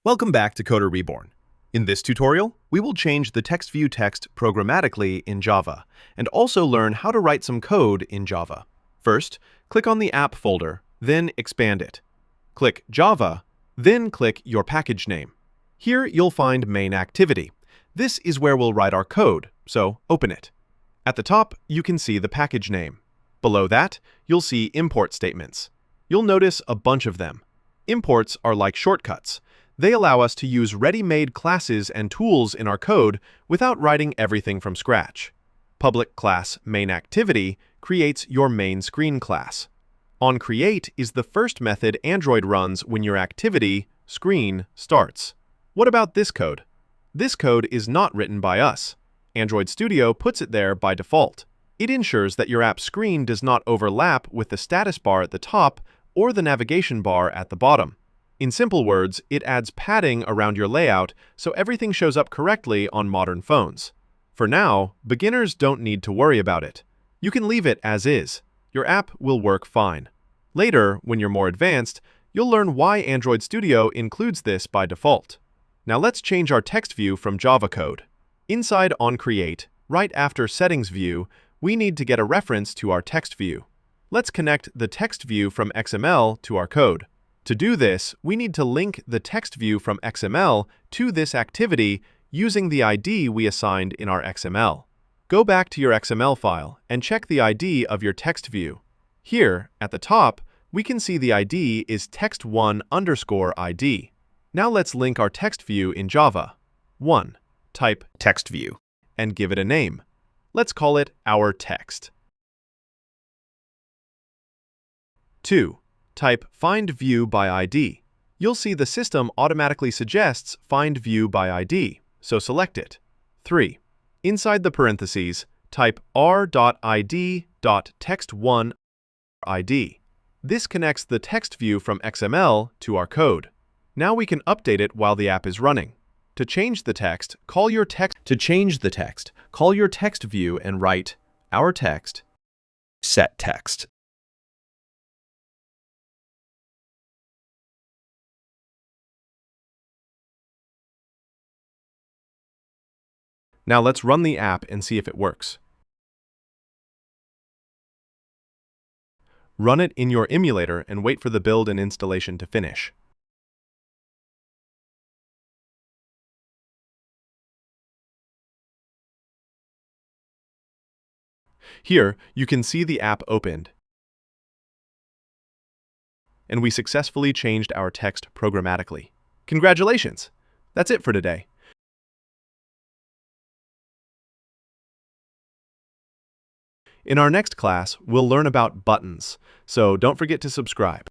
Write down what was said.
Welcome back to CoderReborn. In this tutorial, we will change the TextView text programmatically in Java, and also learn how to write some code in Java. First, click on the app folder, then expand it. Click Java, then click your package name. Here you'll find main activity. This is where we'll write our code, so open it. At the top, you can see the package name. Below that, you'll see import statements. You'll notice a bunch of them. Imports are like shortcuts. They allow us to use ready-made classes and tools in our code without writing everything from scratch. Public class main activity creates your main screen class. OnCreate is the first method Android runs when your activity, screen, starts. What about this code? This code is not written by us. Android Studio puts it there by default. It ensures that your app screen does not overlap with the status bar at the top or the navigation bar at the bottom. In simple words, it adds padding around your layout so everything shows up correctly on modern phones. For now, beginners don't need to worry about it. You can leave it as is. Your app will work fine. Later, when you're more advanced, you'll learn why Android Studio includes this by default. Now let's change our text view from Java code. Inside OnCreate, right after Settings view, we need to get a reference to our text view. Let's connect the text view from XML to our code. To do this, we need to link the text view from XML to this activity using the ID we assigned in our XML. Go back to your XML file and check the ID of your text view. Here, at the top, we can see the ID is text1_ID. Now let's link our text view in Java. 1. Type TextView and give it a name. Let's call it our text. 2. Type Find View by ID. You'll see the system automatically suggests Find View by ID, so select it. 3. Inside the parentheses, type r.id.text1ID. This connects the text view from XML to our code. Now we can update it while the app is running. To change the text, call your text view and write our text set text. Now let's run the app and see if it works. Run it in your emulator and wait for the build and installation to finish. Here, you can see the app opened. And we successfully changed our text programmatically. Congratulations! That's it for today. In our next class, we'll learn about buttons, so don't forget to subscribe.